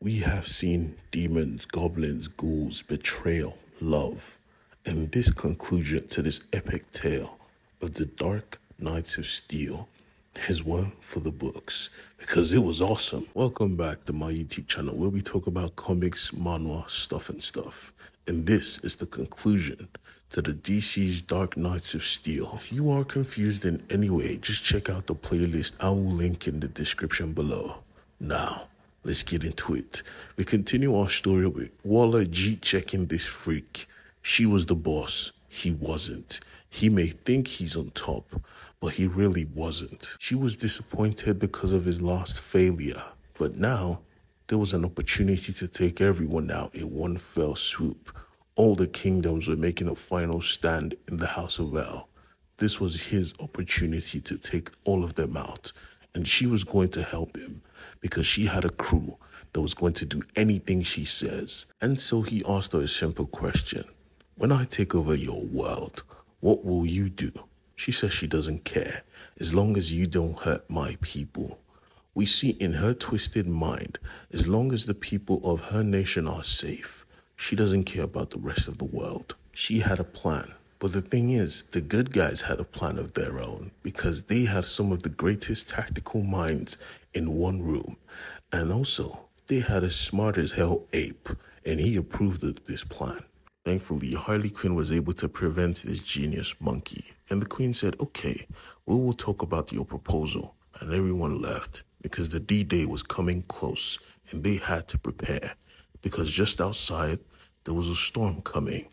We have seen demons, goblins, ghouls, betrayal, love, and this conclusion to this epic tale of the Dark Knights of Steel is one for the books because it was awesome. Welcome back to my YouTube channel where we talk about comics, manhwa, stuff and stuff. And this is the conclusion to the DC's Dark Knights of Steel. If you are confused in any way, just check out the playlist I will link in the description below. Now, let's get into it. We continue our story with Waller G checking this freak. She was the boss. He wasn't. He may think he's on top, but he really wasn't. She was disappointed because of his last failure, but now there was an opportunity to take everyone out in one fell swoop. All the kingdoms were making a final stand in the House of El. This was his opportunity to take all of them out, and she was going to help him because she had a crew that was going to do anything she says. And so he asked her a simple question. When I take over your world, what will you do? She says she doesn't care, as long as you don't hurt my people. We see in her twisted mind, as long as the people of her nation are safe, she doesn't care about the rest of the world. She had a plan. But the thing is, the good guys had a plan of their own because they had some of the greatest tactical minds in one room. And also, they had a smart as hell ape, and he approved of this plan. Thankfully, Harley Quinn was able to prevent this genius monkey. And the queen said, okay, we will talk about your proposal. And everyone left because the D-Day was coming close and they had to prepare. Because just outside, there was a storm coming,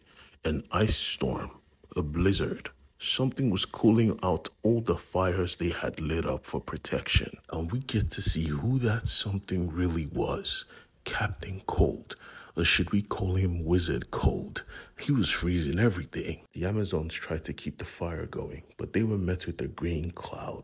an ice storm, a blizzard. Something was cooling out all the fires they had lit up for protection. And we get to see who that something really was. Captain Cold. Or should we call him Wizard Cold? He was freezing everything. The Amazons tried to keep the fire going, but they were met with a green cloud.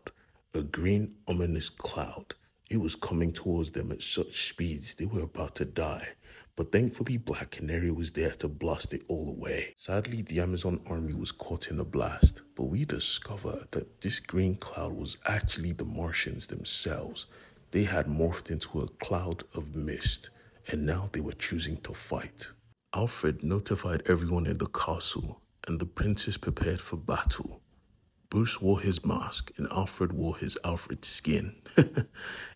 A green, ominous cloud. It was coming towards them at such speeds they were about to die. But thankfully, Black Canary was there to blast it all away. Sadly, the Amazon army was caught in a blast, but we discovered that this green cloud was actually the Martians themselves. They had morphed into a cloud of mist, and now they were choosing to fight. Alfred notified everyone in the castle, and the princess prepared for battle. Bruce wore his mask, and Alfred wore his Alfred skin,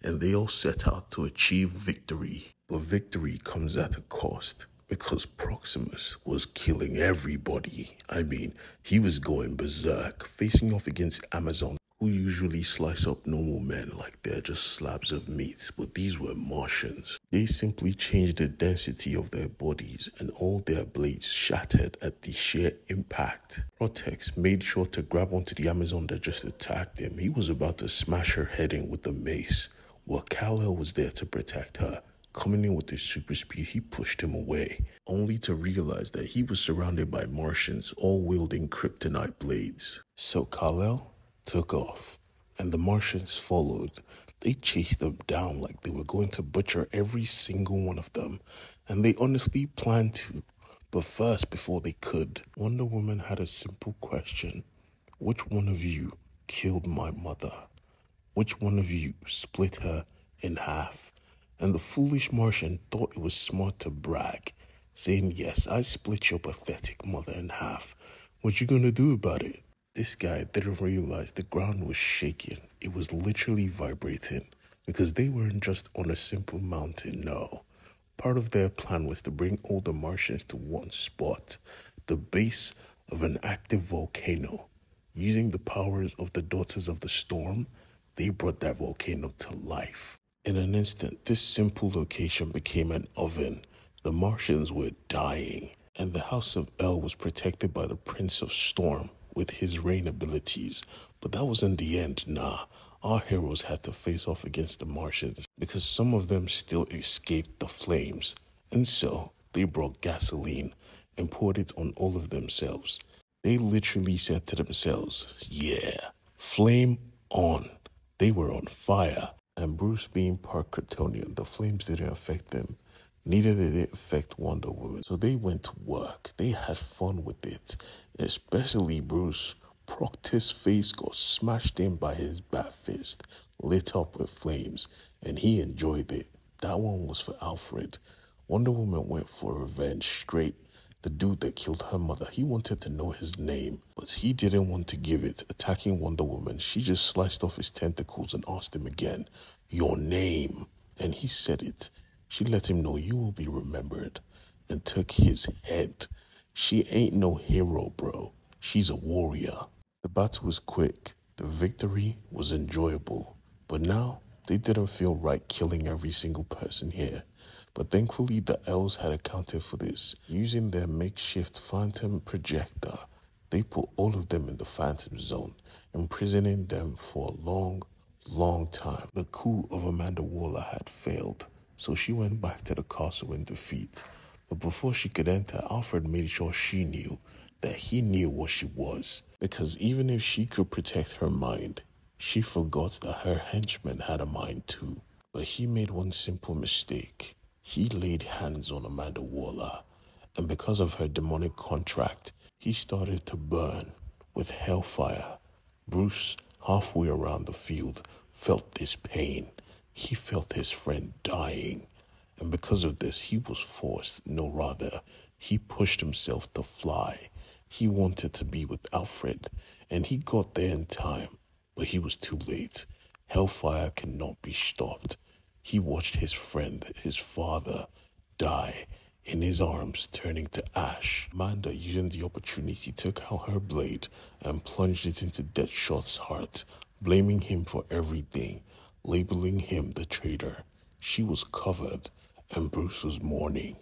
and they all set out to achieve victory. But victory comes at a cost, because Proximus was killing everybody. I mean, he was going berserk, facing off against Amazon, who usually slice up normal men like they're just slabs of meat, but these were Martians. They simply changed the density of their bodies and all their blades shattered at the sheer impact. Protex made sure to grab onto the Amazon that just attacked him. He was about to smash her head in with the mace, while Kal-El was there to protect her. Coming in with his super speed, he pushed him away, only to realize that he was surrounded by Martians, all wielding kryptonite blades. So Kal-El took off, and the Martians followed. They chased them down like they were going to butcher every single one of them, and they honestly planned to. But first, before they could, Wonder Woman had a simple question. Which one of you killed my mother? Which one of you split her in half? And the foolish Martian thought it was smart to brag, saying, yes, I split your pathetic mother in half. What you gonna do about it? This guy didn't realize the ground was shaking. It was literally vibrating because they weren't just on a simple mountain, no. Part of their plan was to bring all the Martians to one spot, the base of an active volcano. Using the powers of the Daughters of the Storm, they brought that volcano to life. In an instant, this simple location became an oven. The Martians were dying, and the House of El was protected by the Prince of Storm with his rain abilities. But that wasn't the end, nah. Our heroes had to face off against the Martians because some of them still escaped the flames. And so, they brought gasoline and poured it on all of themselves. They literally said to themselves, yeah, flame on. They were on fire. And Bruce being part Kryptonian, the flames didn't affect them. Neither did it affect Wonder Woman. So they went to work. They had fun with it. Especially Bruce. Proctor's face got smashed in by his bat fist, lit up with flames, and he enjoyed it. That one was for Alfred. Wonder Woman went for revenge straight. The dude that killed her mother, he wanted to know his name, but he didn't want to give it. Attacking Wonder Woman, she just sliced off his tentacles and asked him again, "Your name?" And he said it. She let him know, "You will be remembered," and took his head. She ain't no hero, bro. She's a warrior. The battle was quick. The victory was enjoyable. But now, they didn't feel right killing every single person here. But thankfully, the elves had accounted for this. Using their makeshift phantom projector, they put all of them in the phantom zone, imprisoning them for a long time. The coup of Amanda Waller had failed, so she went back to the castle in defeat. But before she could enter, Alfred made sure she knew that he knew what she was. Because even if she could protect her mind, she forgot that her henchman had a mind too. But he made one simple mistake. He laid hands on Amanda Waller, and because of her demonic contract, he started to burn with hellfire. Bruce, halfway around the field, felt this pain. He felt his friend dying. And because of this, he was forced, no rather, he pushed himself to fly. He wanted to be with Alfred, and he got there in time, but he was too late. Hellfire cannot be stopped. He watched his friend, his father, die in his arms, turning to ash. Amanda, using the opportunity, took out her blade and plunged it into Deadshot's heart, blaming him for everything, labeling him the traitor. She was covered, and Bruce was mourning.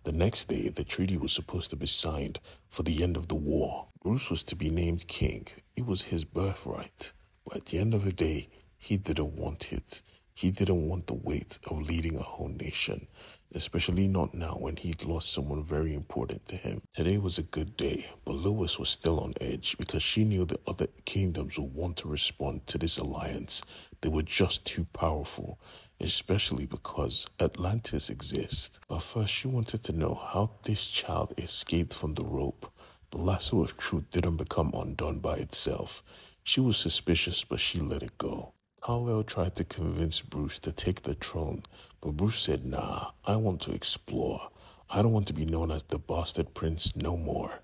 The next day, the treaty was supposed to be signed for the end of the war. Bruce was to be named king. It was his birthright. But at the end of the day, he didn't want it. He didn't want the weight of leading a whole nation, especially not now when he'd lost someone very important to him. Today was a good day, but Lois was still on edge because she knew the other kingdoms would want to respond to this alliance. They were just too powerful, especially because Atlantis exists. But first, she wanted to know how this child escaped from the rope. The lasso of truth didn't become undone by itself. She was suspicious, but she let it go. Kal-El tried to convince Bruce to take the throne, but Bruce said, "Nah, I want to explore. I don't want to be known as the bastard prince no more.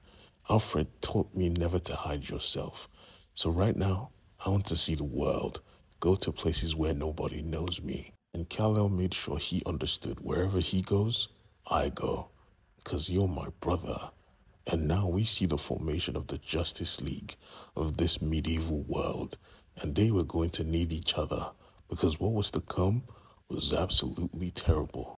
Alfred taught me never to hide yourself. So right now, I want to see the world, go to places where nobody knows me." And Kal-El made sure he understood wherever he goes, I go, because you're my brother. And now we see the formation of the Justice League of this medieval world, and they were going to need each other because what was to come was absolutely terrible.